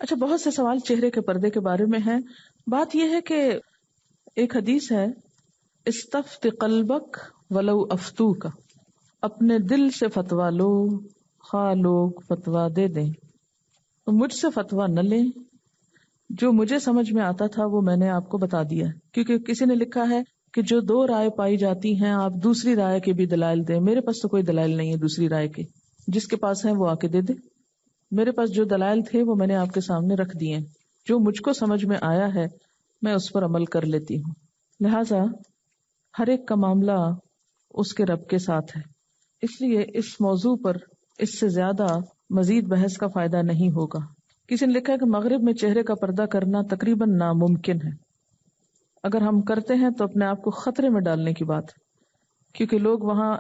اچھا، بہت سے سوال چہرے کے پردے کے بارے میں ہیں. بات یہ ہے کہ ایک حدیث ہے، استفت قلبک ولو افتوک، اپنے دل سے فتوا لو خواہ لوگ فتوا دے دیں. تو مجھ سے فتوا نہ لیں، جو مجھے سمجھ میں آتا تھا وہ میں نے آپ کو بتا دیا. کیونکہ کسی نے لکھا ہے کہ جو دو رائے پائی جاتی ہیں آپ دوسری رائے کے بھی دلائل دیں. میرے پاس تو کوئی دلائل نہیں ہے دوسری رائے کے، جس کے پاس ہیں وہ آ کے دے دے. میرے پاس جو دلائل تھے وہ میں نے آپ کے سامنے رکھ دیے. جو مجھ کو سمجھ میں آیا ہے میں اس پر عمل کر لیتی ہوں. لہذا ہر ایک کا معاملہ اس کے رب کے ساتھ ہے، اس لیے اس موضوع پر اس سے زیادہ مزید بحث کا فائدہ نہیں ہوگا. کسی نے لکھا ہے کہ مغرب میں چہرے کا پردہ کرنا تقریباً ناممکن ہے. اگر ہم کرتے ہیں تو اپنے آپ کو خطرے میں ڈالنے کی بات ہے، کیونکہ لوگ وہاں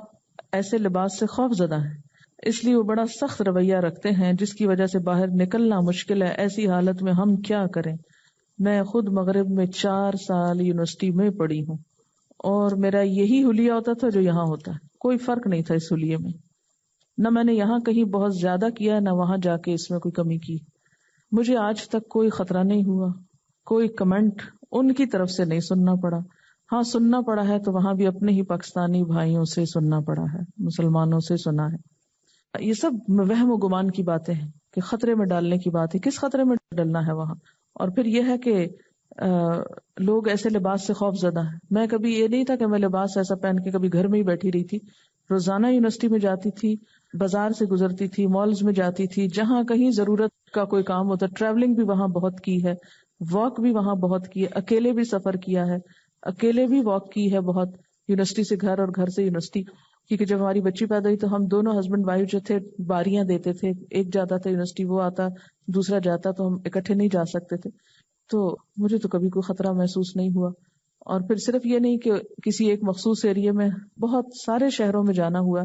ایسے لباس سے خوف زدہ ہیں، اس لیے وہ بڑا سخت رویہ رکھتے ہیں جس کی وجہ سے باہر نکلنا مشکل ہے. ایسی حالت میں ہم کیا کریں؟ میں خود مغرب میں 4 سال یونیورسٹی میں پڑھی ہوں اور میرا یہی حلیہ ہوتا تھا جو یہاں ہوتا ہے. کوئی فرق نہیں تھا اس حلیے میں، نہ میں نے یہاں کہیں بہت زیادہ کیا نہ وہاں جا کے اس میں کوئی کمی کی. مجھے آج تک کوئی خطرہ نہیں ہوا، کوئی کمنٹ ان کی طرف سے نہیں سننا پڑا. ہاں سننا پڑا ہے تو وہاں بھی اپنے ہی پاکستانی بھائیوں سے سننا پڑا ہے، مسلمانوں سے سنا ہے. یہ سب وہم و گمان کی باتیں ہیں کہ خطرے میں ڈالنے کی بات ہے. کس خطرے میں ڈالنا ہے وہاں؟ اور پھر یہ ہے کہ لوگ ایسے لباس سے خوف زدہ ہیں. میں کبھی یہ نہیں تھا کہ میں لباس ایسا پہن کے کبھی گھر میں ہی بیٹھی رہی تھی. روزانہ یونیورسٹی میں جاتی تھی، بازار سے گزرتی تھی، مالز میں جاتی تھی، جہاں کہیں ضرورت کا کوئی کام ہوتا. ٹریولنگ بھی وہاں بہت کی ہے، واک بھی وہاں بہت کی ہے، اکیلے بھی سفر کیا ہے، اکیلے بھی واک کی ہے بہت، یونیورسٹی سے گھر اور گھر سے یونیورسٹی. کیونکہ جب ہماری بچی پیدا ہوئی تو ہم دونوں ہسبینڈ وائف جو تھے باریاں دیتے تھے. ایک جاتا تھا یونیورسٹی، وہ آتا، دوسرا جاتا، تو ہم اکٹھے نہیں جا سکتے تھے. تو مجھے تو کبھی کوئی خطرہ محسوس نہیں ہوا. اور پھر صرف یہ نہیں کہ کسی ایک مخصوص ایریے میں، بہت سارے شہروں میں جانا ہوا.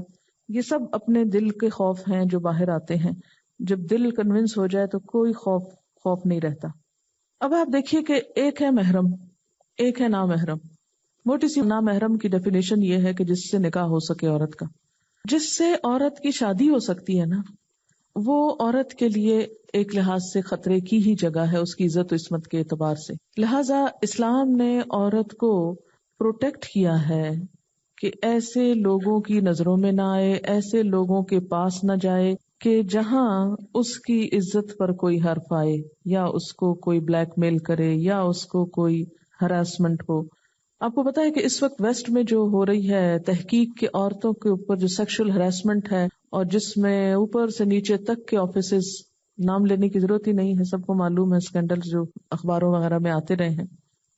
یہ سب اپنے دل کے خوف ہیں جو باہر آتے ہیں. جب دل کنونس ہو جائے تو کوئی خوف نہیں رہتا. اب آپ دیکھیے کہ ایک ہے محرم، ایک ہے نامحرم. موٹی سی نامحرم کی ڈیفینیشن یہ ہے کہ جس سے نکاح ہو سکے عورت کا، جس سے عورت کی شادی ہو سکتی ہے نا، وہ عورت کے لیے ایک لحاظ سے خطرے کی ہی جگہ ہے اس کی عزت و عصمت کے اعتبار سے. لہذا اسلام نے عورت کو پروٹیکٹ کیا ہے کہ ایسے لوگوں کی نظروں میں نہ آئے، ایسے لوگوں کے پاس نہ جائے کہ جہاں اس کی عزت پر کوئی حرف آئے، یا اس کو کوئی بلیک میل کرے، یا اس کو کوئی ہراسمنٹ ہو. آپ کو پتا ہے کہ اس وقت ویسٹ میں جو ہو رہی ہے تحقیق کے عورتوں کے اوپر جو سیکشل ہراسمنٹ ہے، اور جس میں اوپر سے نیچے تک کے آفیسز، نام لینے کی ضرورت ہی نہیں ہے، سب کو معلوم ہے اسکینڈل جو اخباروں وغیرہ میں آتے رہے ہیں.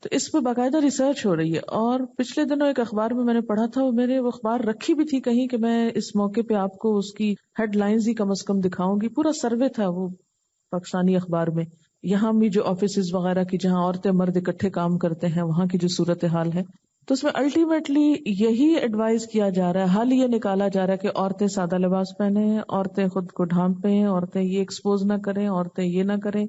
تو اس پہ باقاعدہ ریسرچ ہو رہی ہے. اور پچھلے دنوں ایک اخبار میں نے پڑھا تھا، وہ اخبار رکھی بھی تھی کہیں کہ میں اس موقع پہ آپ کو اس کی ہیڈ لائنز ہی کم از کم دکھاؤں گی. پورا سروے تھا وہ پاکستانی اخبار میں، یہاں بھی جو آفیسز وغیرہ کی جہاں عورتیں مرد اکٹھے کام کرتے ہیں وہاں کی جو صورتحال ہے. تو اس میں الٹیمیٹلی یہی ایڈوائز کیا جا رہا ہے، حل یہ نکالا جا رہا ہے کہ عورتیں سادہ لباس پہنیں، عورتیں خود کو ڈھانپیں، عورتیں یہ ایکسپوز نہ کریں، عورتیں یہ نہ کریں.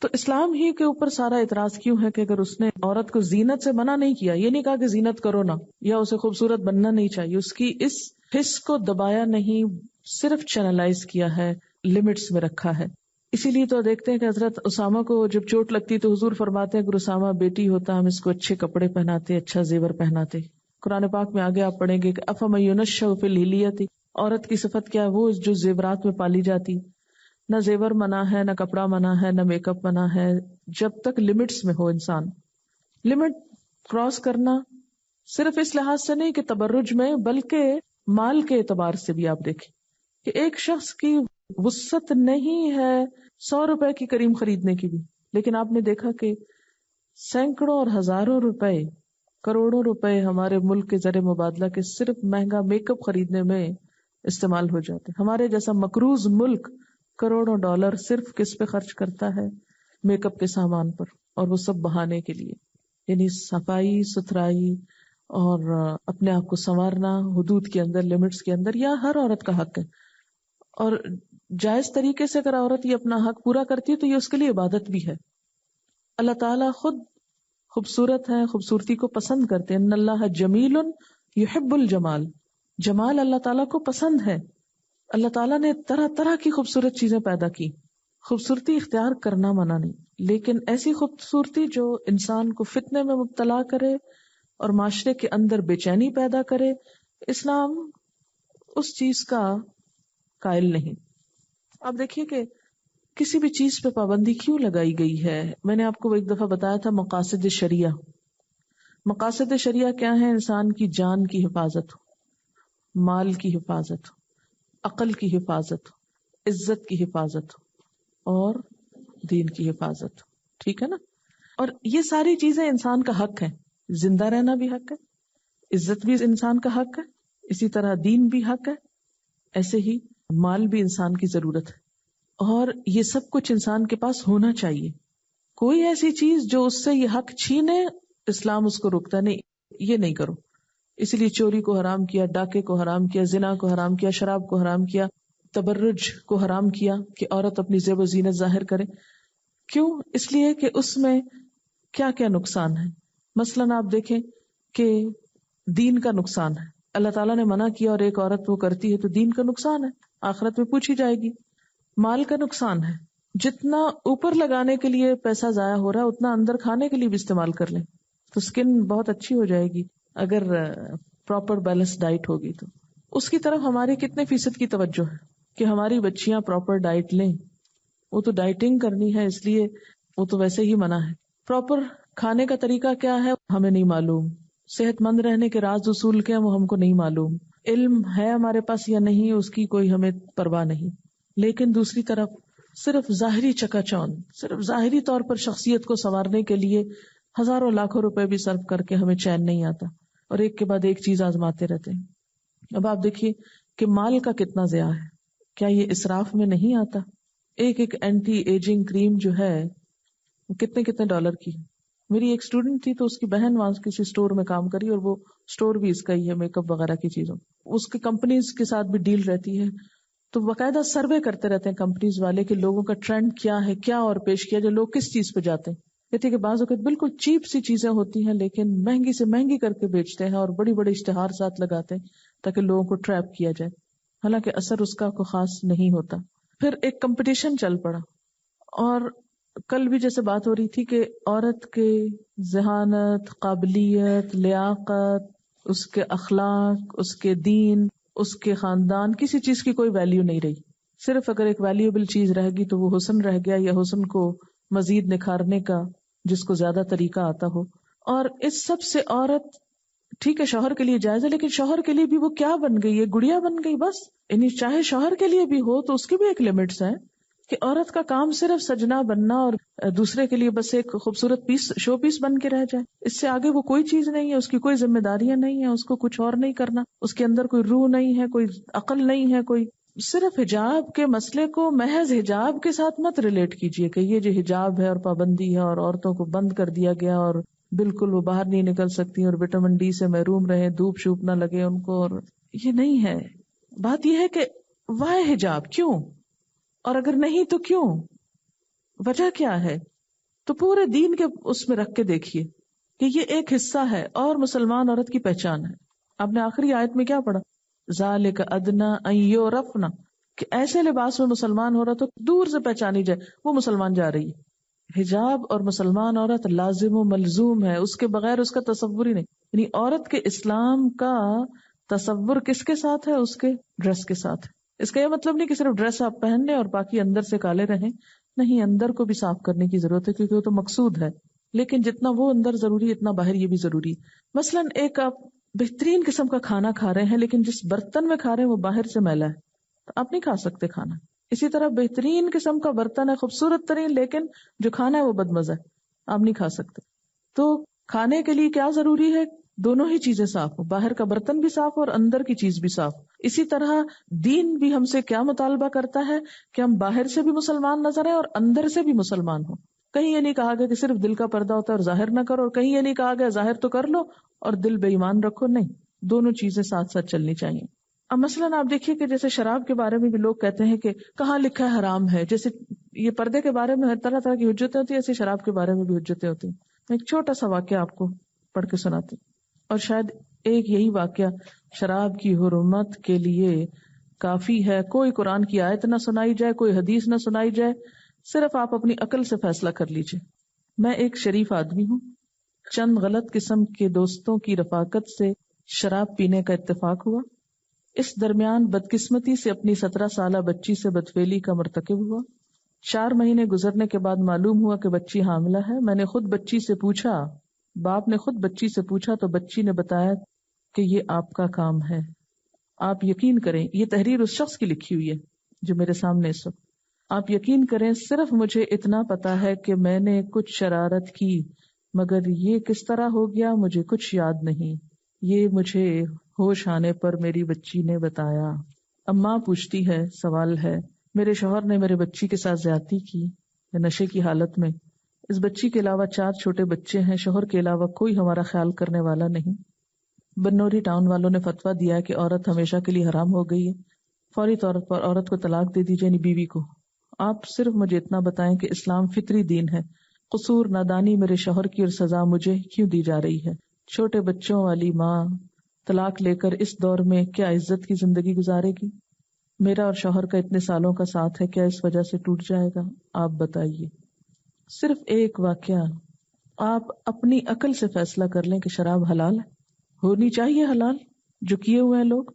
تو اسلام ہی کے اوپر سارا اعتراض کیوں ہے کہ اگر اس نے عورت کو زینت سے منع نہیں کیا، یہ نہیں کہا کہ زینت کرو نا، یا اسے خوبصورت بننا نہیں چاہیے، اس کی اس حص کو دبایا نہیں، صرف چینلائز کیا ہے، لمٹس میں رکھا ہے. اسی لیے تو دیکھتے ہیں کہ حضرت اسامہ کو جب چوٹ لگتی تو حضور فرماتے ہیں کہ اسامہ بیٹی ہوتا ہم اس کو اچھے کپڑے پہناتے، اچھا زیور پہناتے. قرآن پاک میں آگے آپ پڑھیں گے کہ افمن ینشأ فی الحلیۃ، عورت کی صفت کیا ہے؟ وہ جو زیورات میں پالی جاتی. نہ زیور منع ہے، نہ کپڑا منع ہے، نہ میک اپ منع ہے، جب تک لمٹس میں ہو. انسان لمٹ کراس کرنا صرف اس لحاظ سے نہیں کہ تبرج میں، بلکہ مال کے اعتبار سے بھی آپ دیکھیں کہ ایک شخص کی وسعت نہیں ہے 100 روپے کی کریم خریدنے کی بھی، لیکن آپ نے دیکھا کہ سینکڑوں اور ہزاروں روپے، کروڑوں روپے ہمارے ملک کے زر مبادلہ کے صرف مہنگا میک اپ خریدنے میں استعمال ہو جاتے. ہمارے جیسا مقروض ملک کروڑوں ڈالر صرف کس پہ خرچ کرتا ہے؟ میک اپ کے سامان پر، اور وہ سب بہانے کے لیے. یعنی صفائی ستھرائی اور اپنے آپ کو سنوارنا حدود کے اندر، لمٹس کے اندر، یا ہر عورت کا حق ہے. اور جائز طریقے سے اگر عورت یہ اپنا حق پورا کرتی ہے تو یہ اس کے لیے عبادت بھی ہے. اللہ تعالیٰ خود خوبصورت ہے، خوبصورتی کو پسند کرتے ہیں. ان اللہ جمیل یحب الجمال، جمال اللہ تعالیٰ کو پسند ہے. اللہ تعالیٰ نے طرح طرح کی خوبصورت چیزیں پیدا کی. خوبصورتی اختیار کرنا منع نہیں، لیکن ایسی خوبصورتی جو انسان کو فتنے میں مبتلا کرے اور معاشرے کے اندر بے چینی پیدا کرے، اسلام اس چیز کا قائل نہیں۔ اب دیکھیے کہ کسی بھی چیز پہ پابندی کیوں لگائی گئی ہے۔ میں نے آپ کو ایک دفعہ بتایا تھا مقاصد شریعہ۔ مقاصد شریعہ کیا ہے؟ انسان کی جان کی حفاظت ہو، مال کی حفاظت ہو، عقل کی حفاظت ہو، عزت کی حفاظت ہو اور دین کی حفاظت ہو، ٹھیک ہے نا؟ اور یہ ساری چیزیں انسان کا حق ہے۔ زندہ رہنا بھی حق ہے، عزت بھی انسان کا حق ہے، اسی طرح دین بھی حق ہے، ایسے ہی مال بھی انسان کی ضرورت ہے، اور یہ سب کچھ انسان کے پاس ہونا چاہیے۔ کوئی ایسی چیز جو اس سے یہ حق چھینے، اسلام اس کو روکتا نہیں، یہ نہیں کرو۔ اس لیے چوری کو حرام کیا، ڈاکے کو حرام کیا، زنا کو حرام کیا، شراب کو حرام کیا، تبرج کو حرام کیا کہ عورت اپنی زیب و زینت ظاہر کرے۔ کیوں؟ اس لیے کہ اس میں کیا کیا نقصان ہے۔ مثلاً آپ دیکھیں کہ دین کا نقصان ہے، اللہ تعالیٰ نے منع کیا اور ایک عورت وہ کرتی ہے تو دین کا نقصان ہے، آخرت میں پوچھی جائے گی۔ مال کا نقصان ہے، جتنا اوپر لگانے کے لیے پیسہ ضائع ہو رہا ہے اتنا اندر کھانے کے لیے بھی استعمال کر لیں تو سکن بہت اچھی ہو جائے گی اگر پراپر بیلنس ڈائٹ ہوگی تو۔ اس کی طرف ہماری کتنے فیصد کی توجہ ہے کہ ہماری بچیاں پراپر ڈائٹ لیں؟ وہ تو ڈائٹنگ کرنی ہے، اس لیے وہ تو ویسے ہی منع ہے۔ پراپر کھانے کا طریقہ کیا ہے ہمیں نہیں معلوم، صحت مند رہنے کے راز اصول کیا وہ ہم کو نہیں معلوم، علم ہے ہمارے پاس یا نہیں اس کی کوئی ہمیں پرواہ نہیں۔ لیکن دوسری طرف صرف ظاہری چکا چوند، صرف ظاہری طور پر شخصیت کو سنوارنے کے لیے ہزاروں لاکھوں روپے بھی صرف کر کے ہمیں چین نہیں آتا اور ایک کے بعد ایک چیز آزماتے رہتے ہیں۔ اب آپ دیکھیے کہ مال کا کتنا ضیاع ہے، کیا یہ اسراف میں نہیں آتا؟ ایک اینٹی ایجنگ کریم جو ہے وہ کتنے ڈالر کی ہے۔ میری ایک اسٹوڈنٹ تھی تو اس کی بہن وہاں کسی اسٹور میں کام کری اور وہ اسٹور بھی اس کا ہی ہے، میک اپ وغیرہ کی چیزوں، اس کی کمپنیز کے ساتھ بھی ڈیل رہتی ہے، تو باقاعدہ سروے کرتے رہتے ہیں کمپنیز والے کہ لوگوں کا ٹرینڈ کیا ہے، کیا اور پیش کیا جو لوگ کس چیز پہ جاتے ہیں۔ کہتے ہیں کہ بعض اوقات بالکل چیپ سی چیزیں ہوتی ہیں لیکن مہنگی سے مہنگی کر کے بیچتے ہیں اور بڑی بڑی اشتہار ساتھ لگاتے ہیں تاکہ لوگوں کو ٹریپ کیا جائے، حالانکہ اثر اس کا کوئی خاص نہیں ہوتا۔ پھر ایک کمپٹیشن چل پڑا، اور کل بھی جیسے بات ہو رہی تھی کہ عورت کے ذہانت، قابلیت، لیاقت، اس کے اخلاق، اس کے دین، اس کے خاندان، کسی چیز کی کوئی ویلیو نہیں رہی۔ صرف اگر ایک ویلیوبل چیز رہ گی تو وہ حسن رہ گیا، یا حسن کو مزید نکھارنے کا جس کو زیادہ طریقہ آتا ہو۔ اور اس سب سے عورت ٹھیک ہے شوہر کے لیے جائز ہے، لیکن شوہر کے لیے بھی وہ کیا بن گئی ہے؟ گڑیا بن گئی بس۔ یعنی چاہے شوہر کے لیے بھی ہو تو اس کی بھی ایک لمٹس ہیں کہ عورت کا کام صرف سجنا بننا اور دوسرے کے لیے بس ایک خوبصورت پیس، شو پیس بن کے رہ جائے، اس سے آگے وہ کوئی چیز نہیں ہے، اس کی کوئی ذمہ داریاں نہیں ہیں، اس کو کچھ اور نہیں کرنا، اس کے اندر کوئی روح نہیں ہے، کوئی عقل نہیں ہے، کوئی صرف حجاب کے مسئلے کو محض حجاب کے ساتھ مت ریلیٹ کیجئے کہ یہ جو حجاب ہے اور پابندی ہے اور عورتوں کو بند کر دیا گیا اور بالکل وہ باہر نہیں نکل سکتی اور وٹامن ڈی سے محروم رہے، دھوپ شوپ نہ لگے ان کو، اور یہ نہیں ہے۔ بات یہ ہے کہ وہ حجاب کیوں، اور اگر نہیں تو کیوں، وجہ کیا ہے؟ تو پورے دین کے اس میں رکھ کے دیکھیے کہ یہ ایک حصہ ہے اور مسلمان عورت کی پہچان ہے۔ آپ نے آخری آیت میں کیا پڑھا؟ ذالک ادنی ان یعرفن، کہ ایسے لباس میں مسلمان ہو رہا تو دور سے پہچانی جائے وہ مسلمان جا رہی ہے۔ حجاب اور مسلمان عورت لازم و ملزوم ہے، اس کے بغیر اس کا تصور ہی نہیں۔ یعنی عورت کے اسلام کا تصور کس کے ساتھ ہے؟ اس کے ڈریس کے ساتھ ہے۔ اس کا یہ مطلب نہیں کہ صرف ڈریس آپ پہن لیں اور باقی اندر سے کالے رہیں، نہیں، اندر کو بھی صاف کرنے کی ضرورت ہے کیونکہ وہ تو مقصود ہے، لیکن جتنا وہ اندر ضروری اتنا باہر یہ بھی ضروری ہے۔ مثلاً ایک آپ بہترین قسم کا کھانا کھا رہے ہیں لیکن جس برتن میں کھا رہے ہیں وہ باہر سے میلا ہے تو آپ نہیں کھا سکتے کھانا۔ اسی طرح بہترین قسم کا برتن ہے، خوبصورت ترین، لیکن جو کھانا ہے وہ بدمزہ ہے، آپ نہیں کھا سکتے۔ تو کھانے کے لیے کیا ضروری ہے؟ دونوں ہی چیزیں صاف ہو، باہر کا برتن بھی صاف ہو اور اندر کی چیز بھی صاف ہو۔ اسی طرح دین بھی ہم سے کیا مطالبہ کرتا ہے کہ ہم باہر سے بھی مسلمان نظر آئے اور اندر سے بھی مسلمان ہوں۔ کہیں یہ نہیں کہا گیا کہ صرف دل کا پردہ ہوتا ہے اور ظاہر نہ کرو، اور کہیں یہ نہیں کہا گیا ظاہر تو کر لو اور دل بے ایمان رکھو، نہیں، دونوں چیزیں ساتھ ساتھ چلنی چاہیے۔ اب مثلاً آپ دیکھیے کہ جیسے شراب کے بارے میں بھی لوگ کہتے ہیں کہ کہاں لکھا ہے حرام ہے، جیسے یہ پردے کے بارے میں طرح طرح کی حجتیں ہوتی ہیں، ایسے شراب کے بارے میں بھی حجتیں ہوتی ہیں۔ میں ایک چھوٹا سا واقعہ آپ کو پڑھ کے سناتی ہوں، اور شاید ایک یہی واقعہ شراب کی حرمت کے لیے کافی ہے۔ کوئی قرآن کی آیت نہ سنائی جائے، کوئی حدیث نہ سنائی جائے، صرف آپ اپنی عقل سے فیصلہ کر لیجئے. میں ایک شریف آدمی ہوں. چند غلط قسم کے دوستوں کی رفاقت سے شراب پینے کا اتفاق ہوا. اس درمیان بدقسمتی سے اپنی 17 سالہ بچی سے بدفعلی کا مرتکب ہوا. 4 مہینے گزرنے کے بعد معلوم ہوا کہ بچی حاملہ ہے. میں نے خود بچی سے پوچھا، باپ نے خود بچی سے پوچھا تو بچی نے بتایا کہ یہ آپ کا کام ہے. آپ یقین کریں، یہ تحریر اس شخص کی لکھی ہوئی ہے جو میرے سامنے اس وقت. آپ یقین کریں صرف مجھے اتنا پتا ہے کہ میں نے کچھ شرارت کی، مگر یہ کس طرح ہو گیا مجھے کچھ یاد نہیں. یہ مجھے ہوش آنے پر میری بچی نے بتایا. اماں پوچھتی ہے، سوال ہے، میرے شوہر نے میرے بچی کے ساتھ زیادتی کی نشے کی حالت میں. اس بچی کے علاوہ 4 چھوٹے بچے ہیں. شوہر کے علاوہ کوئی ہمارا خیال کرنے والا نہیں. بنوری ٹاؤن والوں نے فتویٰ دیا کہ عورت ہمیشہ کے لیے حرام ہو گئی ہے، فوری طور پر عورت کو طلاق دے دیجیے، یعنی بیوی کو. آپ صرف مجھے اتنا بتائیں کہ اسلام فطری دین ہے. قصور نادانی میرے شوہر کی اور سزا مجھے کیوں دی جا رہی ہے؟ چھوٹے بچوں والی ماں طلاق لے کر اس دور میں کیا عزت کی زندگی گزارے گی؟ میرا اور شوہر کا اتنے سالوں کا ساتھ ہے، کیا اس وجہ سے ٹوٹ جائے گا؟ آپ بتائیے. صرف ایک واقعہ، آپ اپنی عقل سے فیصلہ کر لیں کہ شراب حلال ہے، ہونی چاہیے حلال جو کیے ہوئے ہیں لوگ،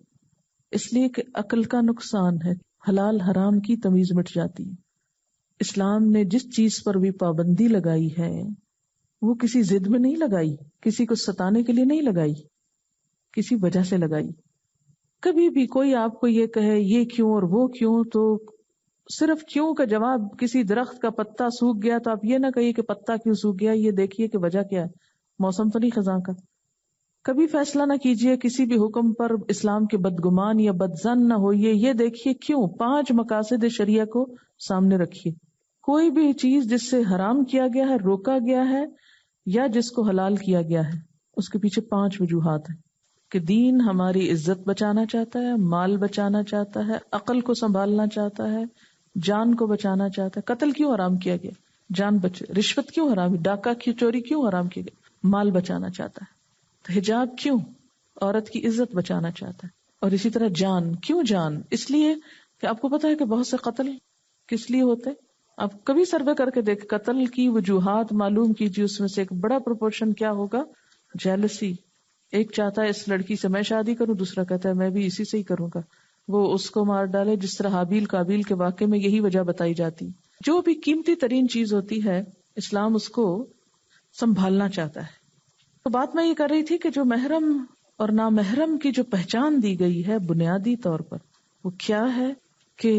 اس لیے کہ عقل کا نقصان ہے. حلال حرام کی تمیز مٹ جاتی ہے. اسلام نے جس چیز پر بھی پابندی لگائی ہے وہ کسی ضد میں نہیں لگائی، کسی کو ستانے کے لیے نہیں لگائی، کسی وجہ سے لگائی. کبھی بھی کوئی آپ کو یہ کہے یہ کیوں اور وہ کیوں، تو صرف کیوں کا جواب، کسی درخت کا پتا سوکھ گیا تو آپ یہ نہ کہیے کہ پتا کیوں سوکھ گیا، یہ دیکھیے کہ وجہ کیا ہے، موسم تو نہیں خزاں کا. کبھی فیصلہ نہ کیجئے کسی بھی حکم پر اسلام کے بدگمان یا بدظن نہ ہوئیے، یہ دیکھیے کیوں. 5 مقاصد شریعہ کو سامنے رکھیے. کوئی بھی چیز جس سے حرام کیا گیا ہے، روکا گیا ہے، یا جس کو حلال کیا گیا ہے، اس کے پیچھے 5 وجوہات ہیں کہ دین ہماری عزت بچانا چاہتا ہے، مال بچانا چاہتا ہے، عقل کو سنبھالنا چاہتا ہے، جان کو بچانا چاہتا ہے. قتل کیوں حرام کیا گیا؟ جان بچے. رشوت کیوں حرام؟ ڈاکہ کی چوری کیوں حرام کیا گیا؟ مال بچانا چاہتا ہے. تو حجاب کیوں؟ عورت کی عزت بچانا چاہتا ہے. اور اسی طرح جان کیوں؟ جان اس لیے کہ آپ کو پتا ہے کہ بہت سے قتل کس لیے ہوتے. آپ کبھی سروے کر کے دیکھ، قتل کی وجوہات معلوم کیجیے، اس میں سے ایک بڑا پروپورشن کیا ہوگا؟ جیلسی. ایک چاہتا ہے اس لڑکی سے میں شادی کروں، دوسرا کہتا ہے میں بھی اسی سے ہی کروں گا، وہ اس کو مار ڈالے. جس طرح حابیل قابیل کے واقعے میں یہی وجہ بتائی جاتی. جو بھی قیمتی ترین چیز ہوتی ہے اسلام اس کو سنبھالنا چاہتا ہے. تو بات میں یہ کر رہی تھی کہ جو محرم اور نامحرم کی جو پہچان دی گئی ہے بنیادی طور پر وہ کیا ہے کہ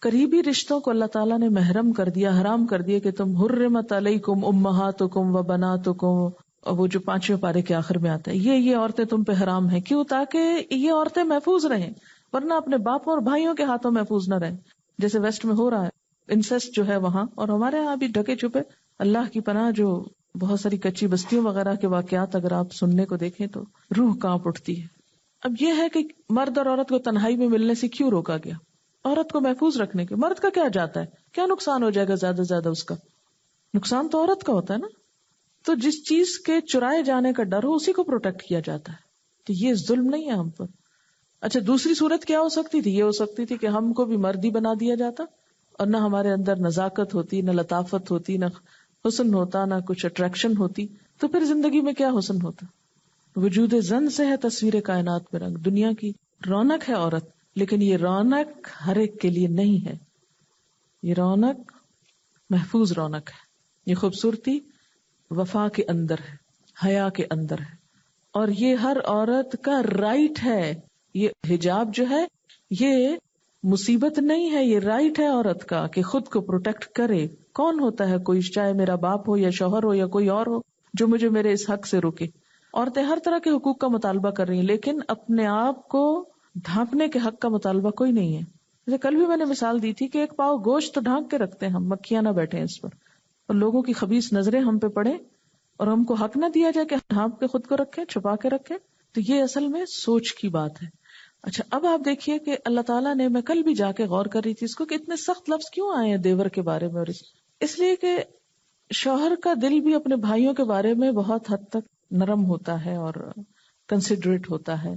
قریبی رشتوں کو اللہ تعالیٰ نے محرم کر دیا، حرام کر دیا کہ تم حرمت علیکم امہاتکم و بناتکم، اور وہ جو 5ویں پارے کے آخر میں آتا ہے یہ عورتیں تم پہ حرام ہیں. کیوں؟ تاکہ یہ عورتیں محفوظ رہیں، ورنہ اپنے باپوں اور بھائیوں کے ہاتھوں محفوظ نہ رہیں، جیسے ویسٹ میں ہو رہا ہے. انسیسٹ جو ہے وہاں، اور ہمارے یہاں بھی ڈھکے چھپے، اللہ کی پناہ، جو بہت ساری کچی بستیوں وغیرہ کے واقعات اگر آپ سننے کو دیکھیں تو روح کانپ اٹھتی ہے. اب یہ ہے کہ مرد اور عورت کو تنہائی میں ملنے سے کیوں روکا گیا؟ عورت کو محفوظ رکھنے کے. مرد کا کیا جاتا ہے؟ کیا نقصان ہو جائے گا زیادہ سے زیادہ؟ اس کا نقصان تو عورت کا ہوتا ہے نا. تو جس چیز کے چرائے جانے کا ڈر ہو اسی کو پروٹیکٹ کیا جاتا ہے. تو یہ ظلم نہیں ہے ہم پر. اچھا، دوسری صورت کیا ہو سکتی تھی؟ یہ ہو سکتی تھی کہ ہم کو بھی مردی بنا دیا جاتا اور نہ ہمارے اندر نزاکت ہوتی، نہ لطافت ہوتی، نہ حسن ہوتا، نہ کچھ اٹریکشن ہوتی. تو پھر زندگی میں کیا حسن ہوتا؟ وجود زن سے ہے تصویر کائنات میں رنگ. دنیا کی رونق ہے عورت، لیکن یہ رونق ہر ایک کے لیے نہیں ہے. یہ رونق محفوظ رونق ہے. یہ خوبصورتی وفا کے اندر ہے، حیا کے اندر ہے، اور یہ ہر عورت کا رائٹ ہے. یہ حجاب جو ہے یہ مصیبت نہیں ہے، یہ رائٹ ہے عورت کا کہ خود کو پروٹیکٹ کرے. کون ہوتا ہے کوئی، چاہے میرا باپ ہو یا شوہر ہو یا کوئی اور ہو، جو مجھے میرے اس حق سے روکے؟ عورتیں ہر طرح کے حقوق کا مطالبہ کر رہی ہیں، لیکن اپنے آپ کو ڈھانپنے کے حق کا مطالبہ کوئی نہیں ہے. جیسے کل بھی میں نے مثال دی تھی کہ ایک پاؤ گوشت تو ڈھانک کے رکھتے ہیں ہم، مکھیاں نہ بیٹھے اس پر، اور لوگوں کی خبیث نظریں ہم پہ پڑے اور ہم کو حق نہ دیا جائے کہ ڈھانپ کے خود کو رکھیں، چھپا کے رکھیں. تو یہ اصل میں سوچ کی بات ہے. اچھا، اب آپ دیکھیے کہ اللہ تعالیٰ نے، میں کل بھی جا کے غور کر رہی تھی اس کو، کہ اتنے سخت لفظ کیوں آئے ہیں دیور کے بارے میں. اور اس لیے کہ شوہر کا دل بھی اپنے بھائیوں کے بارے میں بہت حد تک نرم ہوتا ہے اور کنسیڈریٹ ہوتا ہے،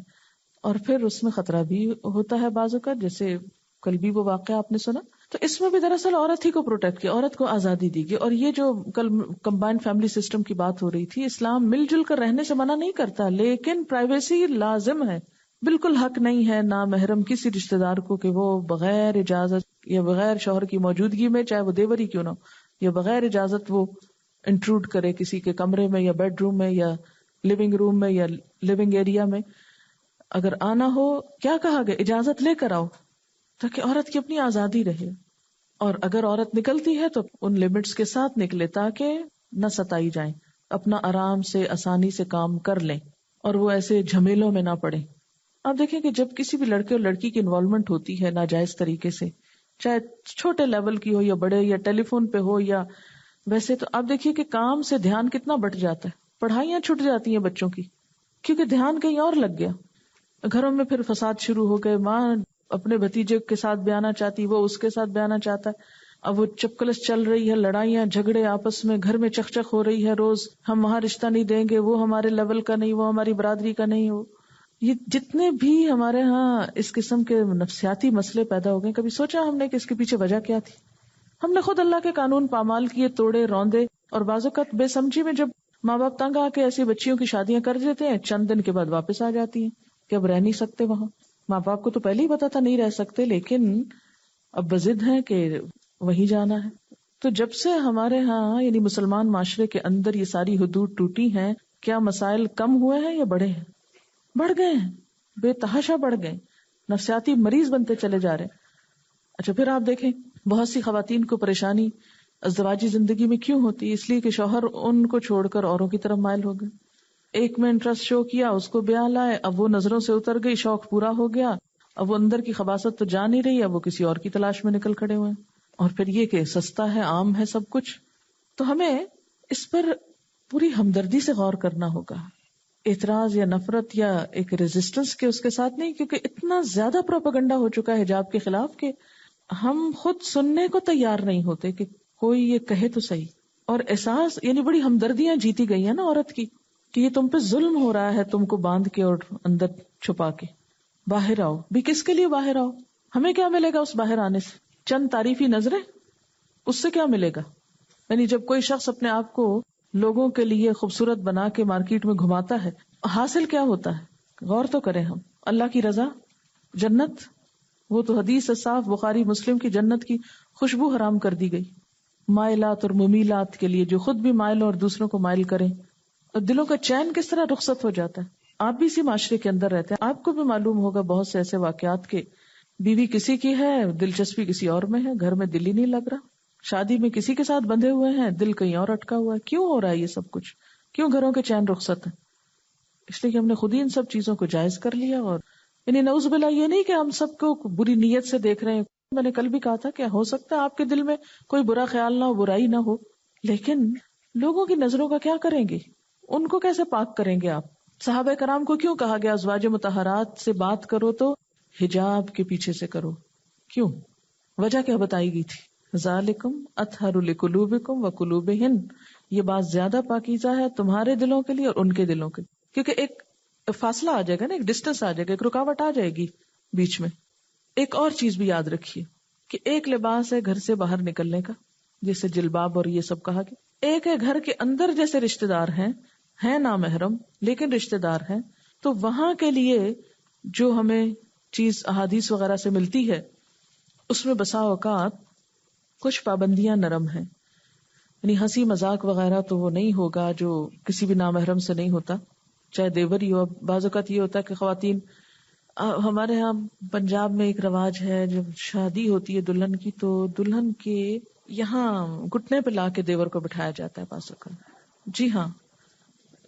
اور پھر اس میں خطرہ بھی ہوتا ہے بعض اوقات. جیسے کل بھی وہ واقعہ آپ نے سنا تو اس میں بھی دراصل عورت ہی کو پروٹیکٹ کیا، عورت کو آزادی دی گئی. اور یہ جو کل کمبائنڈ فیملی سسٹم کی بات ہو رہی تھی، اسلام مل جل کر رہنے سے منع نہیں کرتا، لیکن پرائیویسی لازم ہے. بالکل حق نہیں ہے نامحرم کسی رشتہ دار کو کہ وہ بغیر اجازت یا بغیر شوہر کی موجودگی میں، چاہے وہ دیور ہی کیوں نہ ہو، یا بغیر اجازت وہ انٹروڈ کرے کسی کے کمرے میں یا بیڈ روم میں یا لیونگ روم میں یا لیونگ ایریا میں. اگر آنا ہو، کیا کہا گیا، اجازت لے کر آؤ تاکہ عورت کی اپنی آزادی رہے. اور اگر عورت نکلتی ہے تو ان لمٹس کے ساتھ نکلے تاکہ نہ ستائی جائیں، اپنا آرام سے آسانی سے کام کر لیں اور وہ ایسے جھمیلوں میں نہ پڑیں. آپ دیکھیں کہ جب کسی بھی لڑکے اور لڑکی کی انوالومنٹ ہوتی ہے ناجائز طریقے سے، چاہے چھوٹے لیول کی ہو یا بڑے، یا ٹیلی فون پہ ہو یا ویسے، تو آپ دیکھیے کہ کام سے دھیان کتنا بٹ جاتا ہے، پڑھائیاں چھٹ جاتی ہیں بچوں کی کیونکہ دھیان کہیں اور لگ گیا. گھروں میں پھر فساد شروع ہو گئے، ماں اپنے بھتیجے کے ساتھ بیانا چاہتی، وہ اس کے ساتھ بیانا چاہتا ہے. اب وہ چپکلس چل رہی ہے، لڑائیاں جھگڑے آپس میں، گھر میں چک چک ہو رہی ہے روز، ہم وہاں رشتہ نہیں دیں گے، وہ ہمارے لیول کا نہیں، وہ ہماری برادری کا نہیں ہو. یہ جتنے بھی ہمارے ہاں اس قسم کے نفسیاتی مسئلے پیدا ہو گئے، کبھی سوچا ہم نے کہ اس کے پیچھے وجہ کیا تھی؟ ہم نے خود اللہ کے قانون پامال کیے، توڑے روندے، اور بعض اوقات بے سمجھی میں جب ماں باپ تنگ آ کے ایسی بچیوں کی شادیاں کر دیتے ہیں، چند دن کے بعد واپس آ جاتی ہیں کہ اب رہ نہیں سکتے وہاں. ماں باپ کو تو پہلے ہی پتا تھا نہیں رہ سکتے، لیکن اب بضد ہیں کہ وہیں جانا ہے. تو جب سے ہمارے ہاں یعنی مسلمان معاشرے کے اندر یہ ساری حدود ٹوٹی ہیں، کیا مسائل کم ہوئے ہیں یا بڑھے ہیں؟ بڑھ گئے ہیں، بے تحاشا بڑھ گئے، نفسیاتی مریض بنتے چلے جا رہے ہیں. اچھا پھر آپ دیکھیں بہت سی خواتین کو پریشانی ازدواجی زندگی میں کیوں ہوتی ہے؟ اس لیے کہ شوہر ان کو چھوڑ کر اوروں کی طرف مائل ہو گئے. ایک میں انٹرسٹ شو کیا، اس کو بیاہ لائے، اب وہ نظروں سے اتر گئی، شوق پورا ہو گیا، اب وہ اندر کی خباثت تو جا نہیں رہی، اب وہ کسی اور کی تلاش میں نکل کھڑے ہوئے. اور پھر یہ کہ سستا ہے، عام ہے سب کچھ. تو ہمیں اس پر پوری ہمدردی سے غور کرنا ہوگا، اعتراض یا نفرت یا ایک ریزسٹنس کے اس کے ساتھ نہیں، کیونکہ اتنا زیادہ پروپیگنڈا ہو چکا ہے حجاب کے خلاف کہ ہم خود سننے کو تیار نہیں ہوتے کہ کوئی یہ کہے تو صحیح. اور احساس یعنی بڑی ہمدردیاں جیتی گئی ہیں نا عورت کی کہ یہ تم پہ ظلم ہو رہا ہے، تم کو باندھ کے اور اندر چھپا کے. باہر آؤ بھی، کس کے لیے باہر آؤ؟ ہمیں کیا ملے گا اس باہر آنے سے؟ چند تعریفی نظریں، اس سے کیا ملے گا؟ یعنی جب کوئی شخص اپنے آپ کو لوگوں کے لیے خوبصورت بنا کے مارکیٹ میں گھماتا ہے، حاصل کیا ہوتا ہے؟ غور تو کریں ہم. اللہ کی رضا، جنت. وہ تو حدیث صاف بخاری مسلم کی جنت کی خوشبو حرام کر دی گئی مائلات اور ممیلات کے لیے، جو خود بھی مائل اور دوسروں کو مائل کریں. اور دلوں کا چین کس طرح رخصت ہو جاتا ہے. آپ بھی اسی معاشرے کے اندر رہتے ہیں، آپ کو بھی معلوم ہوگا بہت سے ایسے واقعات کے بیوی کسی کی ہے، دلچسپی کسی اور میں ہے، گھر میں دل ہی نہیں لگ رہا، شادی میں کسی کے ساتھ بندھے ہوئے ہیں، دل کہیں اور اٹکا ہوا ہے. کیوں ہو رہا ہے یہ سب کچھ؟ کیوں گھروں کے چین رخصت ہیں؟ اس لیے کہ ہم نے خود ہی ان سب چیزوں کو جائز کر لیا. اور یعنی نعوذ باللہ یہ نہیں کہ ہم سب کو بری نیت سے دیکھ رہے ہیں. میں نے کل بھی کہا تھا کہ ہو سکتا ہے آپ کے دل میں کوئی برا خیال نہ ہو، برائی نہ ہو، لیکن لوگوں کی نظروں کا کیا کریں گے؟ ان کو کیسے پاک کریں گے آپ؟ صحابہ کرام کو کیوں کہا گیا ازواج مطہرات سے بات کرو تو حجاب کے پیچھے سے کرو؟ کیوں؟ وجہ کیا بتائی گئی تھی؟ ذالکم اطہر لقلوبکم وقلوبہن، یہ بات زیادہ پاکیزہ ہے تمہارے دلوں کے لیے اور ان کے دلوں کے لیے. کیونکہ ایک فاصلہ آ جائے گا نا، ایک ڈسٹینس آ جائے گا، ایک رکاوٹ آ جائے گی بیچ میں. ایک اور چیز بھی یاد رکھیے کہ ایک لباس ہے گھر سے باہر نکلنے کا، جیسے جلباب اور یہ سب کہا گیا، ایک ہے گھر کے اندر جیسے رشتہ دار ہیں نامحرم لیکن رشتہ دار ہیں، تو وہاں کے لیے جو ہمیں چیز احادیث وغیرہ سے ملتی ہے اس میں بسا اوقات کچھ پابندیاں نرم ہیں. یعنی ہنسی مذاق وغیرہ تو وہ نہیں ہوگا جو کسی بھی نامحرم سے نہیں ہوتا، چاہے دیور ہی ہو. بعض اوقات یہ ہوتا ہے کہ خواتین، ہمارے ہاں پنجاب میں ایک رواج ہے، جب شادی ہوتی ہے دلہن کی تو دلہن کے یہاں گھٹنے پہ لا کے دیور کو بٹھایا جاتا ہے بعض اوقات. جی ہاں،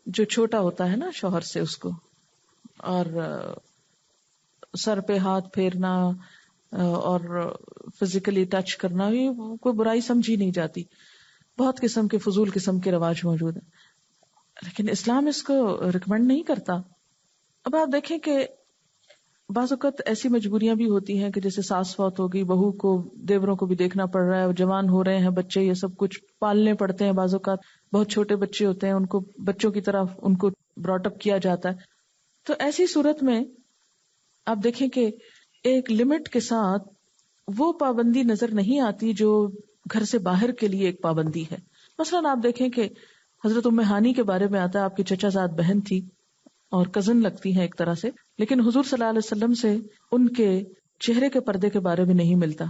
جو چھوٹا ہوتا ہے نا شوہر سے اس کو، اور سر پہ ہاتھ پھیرنا اور فزیکلی ٹچ کرنا بھی کوئی برائی سمجھی نہیں جاتی. بہت قسم کے فضول قسم کے رواج موجود ہیں، لیکن اسلام اس کو ریکمینڈ نہیں کرتا. اب آپ دیکھیں کہ بعض اوقات ایسی مجبوریاں بھی ہوتی ہیں کہ جیسے ساس فوت ہو گئی، بہو کو دیوروں کو بھی دیکھنا پڑ رہا ہے، جوان ہو رہے ہیں بچے، یہ سب کچھ پالنے پڑتے ہیں. بعض اوقات بہت چھوٹے بچے ہوتے ہیں، ان کو بچوں کی طرح ان کو براٹ اپ کیا جاتا ہے. تو ایسی صورت میں آپ دیکھیں کہ ایک لمٹ کے ساتھ وہ پابندی نظر نہیں آتی جو گھر سے باہر کے لیے ایک پابندی ہے. مثلاً آپ دیکھیں کہ حضرت ام ہانی کے بارے میں آتا ہے، آپ کی چچا زاد بہن تھی اور کزن لگتی ہیں ایک طرح سے، لیکن حضور صلی اللہ علیہ وسلم سے ان کے چہرے کے پردے کے بارے میں نہیں ملتا.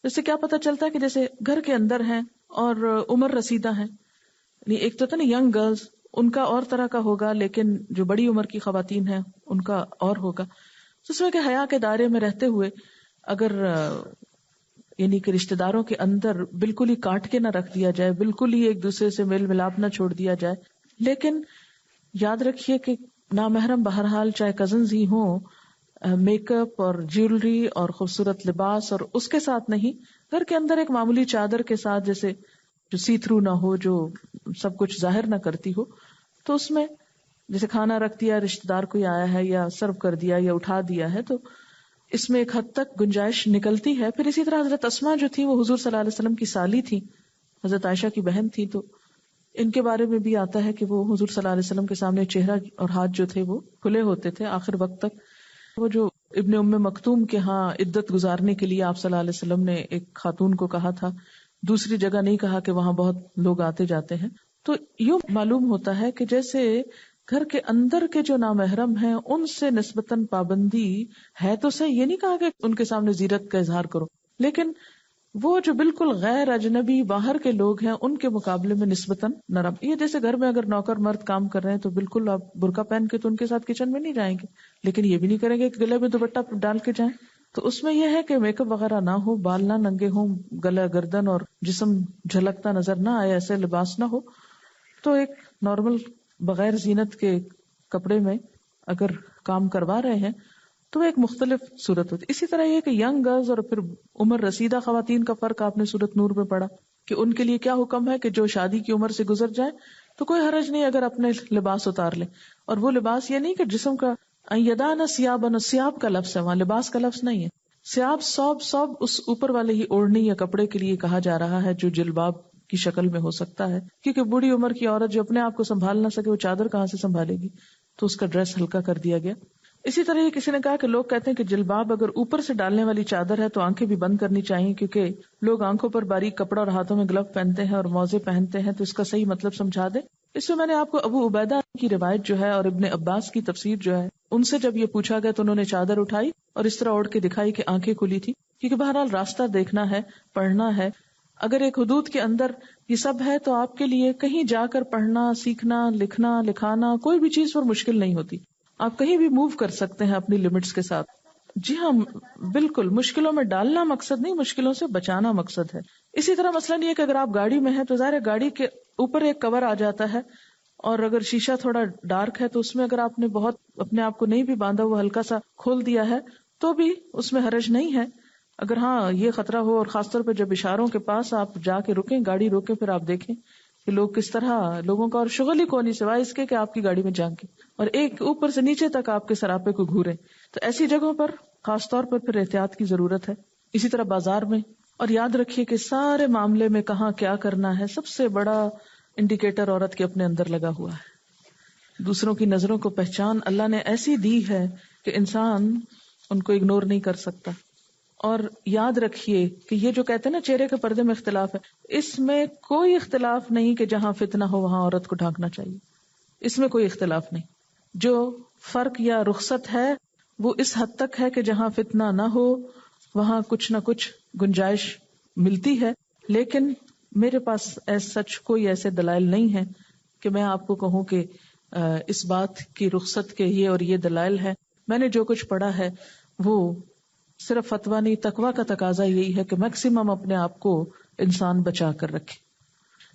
اس سے کیا پتہ چلتا ہے کہ جیسے گھر کے اندر ہیں اور عمر رسیدہ ہیں، یعنی ایک تو نا ینگ گرلز ان کا اور طرح کا ہوگا، لیکن جو بڑی عمر کی خواتین ہیں ان کا اور ہوگا. تو اس میں کہ حیا کے دائرے میں رہتے ہوئے اگر یعنی کہ رشتہ داروں کے اندر بالکل ہی کاٹ کے نہ رکھ دیا جائے، بالکل ہی ایک دوسرے سے میل ملاپ نہ چھوڑ دیا جائے، لیکن یاد رکھیے کہ نامحرم بہرحال چاہے کزنز ہی ہوں، میک اپ اور جیولری اور خوبصورت لباس اور اس کے ساتھ نہیں، گھر کے اندر ایک معمولی چادر کے ساتھ جیسے جو سی تھرو نہ ہو، جو سب کچھ ظاہر نہ کرتی ہو، تو اس میں جیسے کھانا رکھ دیا، رشتہ دار کوئی آیا ہے یا سرو کر دیا یا اٹھا دیا ہے، تو اس میں ایک حد تک گنجائش نکلتی ہے. پھر اسی طرح حضرت اسماء جو تھی وہ حضور صلی اللہ علیہ وسلم کی سالی تھی، حضرت عائشہ کی بہن تھی، تو ان کے بارے میں بھی آتا ہے کہ وہ حضور صلی اللہ علیہ وسلم کے سامنے چہرہ اور ہاتھ جو تھے وہ کھلے ہوتے تھے آخر وقت تک. وہ جو ابن ام مکتوم کے ہاں عدت گزارنے کے لیے آپ صلی اللہ علیہ وسلم نے ایک خاتون کو کہا تھا، دوسری جگہ نہیں کہا کہ وہاں بہت لوگ آتے جاتے ہیں. تو یوں معلوم ہوتا ہے کہ جیسے گھر کے اندر کے جو نامحرم ہیں ان سے نسبتاً پابندی ہے تو صحیح، یہ نہیں کہا کہ ان کے سامنے زیرت کا اظہار کرو، لیکن وہ جو بالکل غیر اجنبی باہر کے لوگ ہیں ان کے مقابلے میں نسبتاً نرم. یہ جیسے گھر میں اگر نوکر مرد کام کر رہے ہیں تو بالکل آپ برقع پہن کے تو ان کے ساتھ کچن میں نہیں جائیں گے، لیکن یہ بھی نہیں کریں گے کہ گلے میں دوپٹہ ڈال کے جائیں. تو اس میں یہ ہے کہ میک اپ وغیرہ نہ ہو، بال نہ ننگے ہوں، گلا گردن اور جسم جھلکتا نظر نہ آئے، ایسے لباس نہ ہو. تو ایک نارمل بغیر زینت کے کپڑے میں اگر کام کروا رہے ہیں تو ایک مختلف صورت ہوتی. اسی طرح یہ کہ ینگ گرلز اور پھر عمر رسیدہ خواتین کا فرق آپ نے سورۃ نور میں پڑھا کہ ان کے لیے کیا حکم ہے کہ جو شادی کی عمر سے گزر جائے تو کوئی حرج نہیں اگر اپنے لباس اتار لیں. اور وہ لباس یہ نہیں کہ جسم کا یدانا سیابن، سیاب کا لفظ ہے وہاں، لباس کا لفظ نہیں ہے. سیاب صوب اس اوپر والے ہی اوڑھنی یا کپڑے کے لیے کہا جا رہا ہے جو جلباب کی شکل میں ہو سکتا ہے، کیونکہ بوڑھی عمر کی عورت جو اپنے آپ کو سنبھال نہ سکے وہ چادر کہاں سے سنبھالے گی، تو اس کا ڈریس ہلکا کر دیا گیا. اسی طرح کسی نے کہا کہ لوگ کہتے ہیں کہ جلباب اگر اوپر سے ڈالنے والی چادر ہے تو آنکھیں بھی بند کرنی چاہیے، کیونکہ لوگ آنکھوں پر باریک کپڑا اور ہاتھوں میں گلو پہنتے ہیں اور موزے پہنتے ہیں، تو اس کا صحیح مطلب سمجھا دے. اس میں نے آپ کو ابو عبیدہ کی روایت جو ہے اور ابن عباس کی تفسیر جو ہے ان سے جب یہ پوچھا گیا تو انہوں نے چادر اٹھائی اور اس طرح اوڑھ کے دکھائی کہ آنکھیں کھلی تھی، کیونکہ بہرحال راستہ دیکھنا ہے، پڑھنا ہے. اگر ایک حدود کے اندر یہ سب ہے تو آپ کے لیے کہیں جا کر پڑھنا، سیکھنا، لکھنا، لکھانا کوئی بھی چیز پر مشکل نہیں ہوتی. آپ کہیں بھی موو کر سکتے ہیں اپنی لمٹس کے ساتھ. جی ہاں بالکل، مشکلوں میں ڈالنا مقصد نہیں، مشکلوں سے بچانا مقصد ہے. اسی طرح مثلاً یہ کہ اگر آپ گاڑی میں ہیں تو ظاہر ہے گاڑی کے اوپر ایک کور آ جاتا ہے، اور اگر شیشہ تھوڑا ڈارک ہے تو اس میں اگر آپ نے بہت اپنے آپ کو نہیں بھی باندھا، وہ ہلکا سا کھول دیا ہے تو بھی اس میں حرج نہیں ہے. اگر ہاں یہ خطرہ ہو، اور خاص طور پہ جب اشاروں کے پاس آپ جا کے رکیں، گاڑی روکیں، پھر آپ دیکھیں کہ لوگ کس طرح، لوگوں کا اور شغل ہی کون نہیں سوائے اس کے کہ آپ کی گاڑی میں جھانکیں اور ایک اوپر سے نیچے تک آپ کے سراپے کو گھوریں، تو ایسی جگہوں پر خاص طور پر پھر احتیاط کی ضرورت ہے. اسی طرح بازار میں. اور یاد رکھیے کہ سارے معاملے میں کہاں کیا کرنا ہے، سب سے بڑا انڈیکیٹر عورت کے اپنے اندر لگا ہوا ہے. دوسروں کی نظروں کو پہچان اللہ نے ایسی دی ہے کہ انسان ان کو اگنور نہیں کر سکتا. اور یاد رکھیے کہ یہ جو کہتے ہیں نا چہرے کے پردے میں اختلاف ہے، اس میں کوئی اختلاف نہیں کہ جہاں فتنہ ہو وہاں عورت کو ڈھانکنا چاہیے، اس میں کوئی اختلاف نہیں. جو فرق یا رخصت ہے وہ اس حد تک ہے کہ جہاں فتنہ نہ ہو وہاں کچھ نہ کچھ گنجائش ملتی ہے. لیکن میرے پاس سچ کوئی ایسے دلائل نہیں ہے کہ میں آپ کو کہوں کہ اس بات کی رخصت کے یہ اور یہ دلائل ہے. میں نے جو کچھ پڑھا ہے وہ صرف فتویٰ نہیں، تقویٰ کا تقاضا یہی ہے کہ میکسیمم اپنے آپ کو انسان بچا کر رکھے.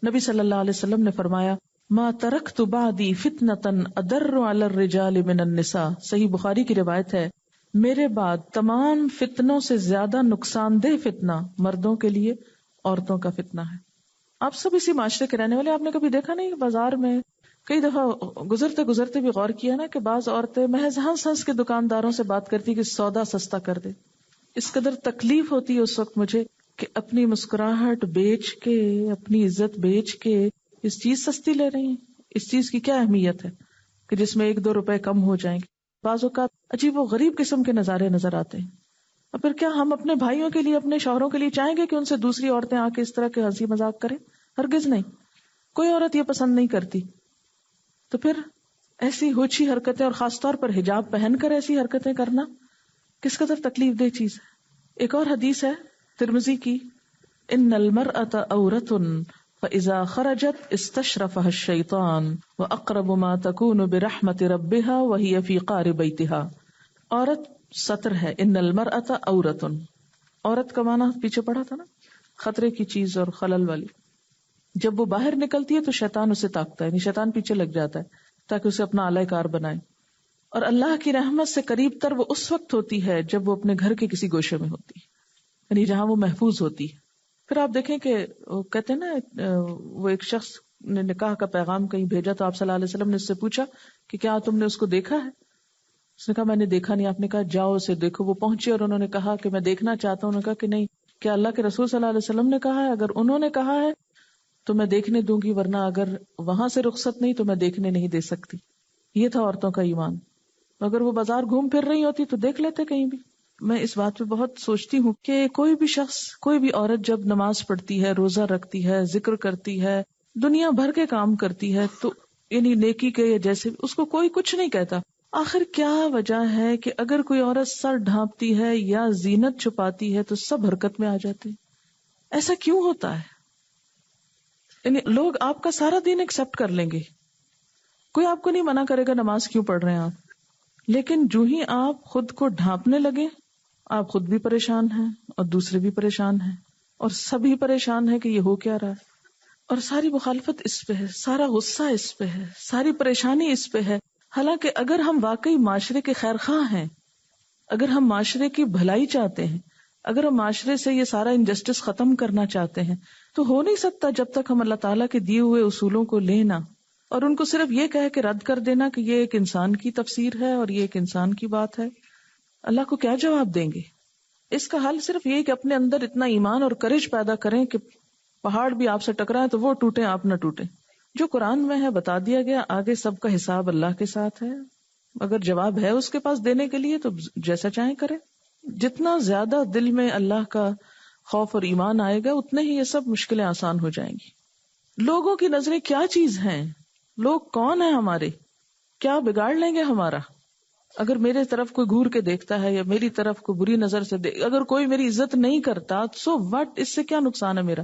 نبی صلی اللہ علیہ وسلم نے فرمایا ما ترکت بعدی فتنةً اضر علی الرجال من النساء، صحیح بخاری کی روایت ہے، میرے بعد تمام فتنوں سے زیادہ نقصان دہ فتنہ مردوں کے لیے عورتوں کا فتنہ ہے. آپ سب اسی معاشرے کے رہنے والے، آپ نے کبھی دیکھا نہیں کہ بازار میں کئی دفعہ گزرتے بھی غور کیا نا کہ بعض عورتیں محض ہنس ہنس کے دکانداروں سے بات کرتی کہ سودا سستا کر دے. اس قدر تکلیف ہوتی ہے اس وقت مجھے کہ اپنی مسکراہٹ بیچ کے، اپنی عزت بیچ کے اس چیز سستی لے رہی ہیں. اس چیز کی کیا اہمیت ہے کہ جس میں 1-2 روپے کم ہو جائیں گے. بعض اوقات عجیب و غریب قسم کے نظارے نظر آتے ہیں. اور پھر کیا ہم اپنے بھائیوں کے لیے، اپنے شوہروں کے لیے چاہیں گے کہ ان سے دوسری عورتیں آ کے اس طرح کے ہنسی مذاق کریں؟ ہرگز نہیں، کوئی عورت یہ پسند نہیں کرتی. تو پھر ایسی ہوچی حرکتیں، اور خاص طور پر حجاب پہن کر ایسی حرکتیں کرنا کس قدر تکلیف دہ چیز ہے. ایک اور حدیث ہے ترمذی کی، ان المرأة عورة فإذا خرجت استشرفها الشيطان وأقرب ما تكون برحمة ربها وهي في قعر بيتها. عورت سطر ہے، ان المرأة عورة، عورت کا معنی پیچھے پڑھا تھا نا، خطرے کی چیز اور خلل والی. جب وہ باہر نکلتی ہے تو شیطان اسے تاکتا ہے، یعنی شیطان پیچھے لگ جاتا ہے تاکہ اسے اپنا آلہ کار بنائے. اور اللہ کی رحمت سے قریب تر وہ اس وقت ہوتی ہے جب وہ اپنے گھر کے کسی گوشے میں ہوتی ہے، یعنی جہاں وہ محفوظ ہوتی ہے. پھر آپ دیکھیں کہ وہ کہتے ہیں نا، وہ ایک شخص نے نکاح کا پیغام کہیں بھیجا تو آپ صلی اللہ علیہ وسلم نے اس سے پوچھا کہ کیا تم نے اس کو دیکھا ہے؟ اس نے کہا میں نے دیکھا نہیں. آپ نے کہا جاؤ اسے دیکھو. وہ پہنچے اور انہوں نے کہا کہ میں دیکھنا چاہتا ہوں. انہوں نے کہا کہ نہیں، کیا اللہ کے رسول صلی اللہ علیہ وسلم نے کہا ہے؟ اگر انہوں نے کہا ہے تو میں دیکھنے دوں گی، ورنہ اگر وہاں سے رخصت نہیں تو میں دیکھنے نہیں دے سکتی. یہ تھا عورتوں کا ایمان. اگر وہ بازار گھوم پھر رہی ہوتی تو دیکھ لیتے کہیں بھی. میں اس بات پہ بہت سوچتی ہوں کہ کوئی بھی شخص، کوئی بھی عورت جب نماز پڑھتی ہے، روزہ رکھتی ہے، ذکر کرتی ہے، دنیا بھر کے کام کرتی ہے، تو یعنی نیکی کے جیسے اس کو کوئی کچھ نہیں کہتا. آخر کیا وجہ ہے کہ اگر کوئی عورت سر ڈھانپتی ہے یا زینت چھپاتی ہے تو سب حرکت میں آ جاتے ہیں؟ ایسا کیوں ہوتا ہے؟ یعنی لوگ آپ کا سارا دین ایکسپٹ کر لیں گے، کوئی آپ کو نہیں منع کرے گا نماز کیوں پڑھ رہے ہیں آپ، لیکن جو ہی آپ خود کو ڈھانپنے لگے، آپ خود بھی پریشان ہیں اور دوسرے بھی پریشان ہیں اور سبھی پریشان ہیں کہ یہ ہو کیا رہا ہے. اور ساری مخالفت اس پہ ہے، سارا غصہ اس پہ ہے، ساری پریشانی اس پہ ہے. حالانکہ اگر ہم واقعی معاشرے کے خیر خواہ ہیں، اگر ہم معاشرے کی بھلائی چاہتے ہیں، اگر ہم معاشرے سے یہ سارا انجسٹس ختم کرنا چاہتے ہیں، تو ہو نہیں سکتا جب تک ہم اللہ تعالیٰ کے دیے ہوئے اصولوں کو لینا اور ان کو صرف یہ کہہ کے رد کر دینا کہ یہ ایک انسان کی تفسیر ہے اور یہ ایک انسان کی بات ہے. اللہ کو کیا جواب دیں گے؟ اس کا حل صرف یہ کہ اپنے اندر اتنا ایمان اور کرج پیدا کریں کہ پہاڑ بھی آپ سے ٹکرائیں تو وہ ٹوٹیں، آپ نہ ٹوٹیں. جو قرآن میں ہے بتا دیا گیا، آگے سب کا حساب اللہ کے ساتھ ہے. اگر جواب ہے اس کے پاس دینے کے لیے تو جیسا چاہیں کریں. جتنا زیادہ دل میں اللہ کا خوف اور ایمان آئے گا اتنے ہی یہ سب مشکلیں آسان ہو جائیں گی. لوگوں کی نظریں کیا چیز ہیں؟ لوگ کون ہیں ہمارے؟ کیا بگاڑ لیں گے ہمارا؟ اگر میرے طرف کوئی گھور کے دیکھتا ہے یا میری طرف کوئی بری نظر سے اگر کوئی میری عزت نہیں کرتا، سو وٹ، اس سے کیا نقصان ہے میرا؟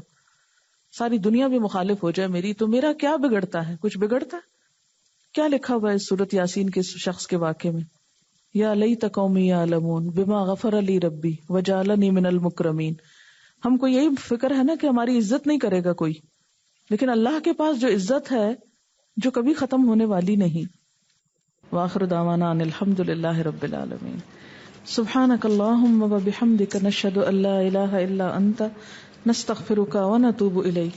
ساری دنیا بھی مخالف ہو جائے میری تو میرا کیا بگڑتا ہے؟ کچھ بگڑتا ہے؟ کیا لکھا ہوا ہے سورۃ یاسین کے شخص کے واقعے میں؟ یا لیت قومی یعلمون بما غفر لی ربی وجعلنی من المکرمین. ہم کو یہی فکر ہے نا کہ ہماری عزت نہیں کرے گا کوئی، لیکن اللہ کے پاس جو عزت ہے جو کبھی ختم ہونے والی نہیں. وآخر دعوانا ان الحمد للہ رب العالمین. سبحانک اللہم وبحمدک نشہد ان لا الہ الا انت نستغفرک ونتوب الیک.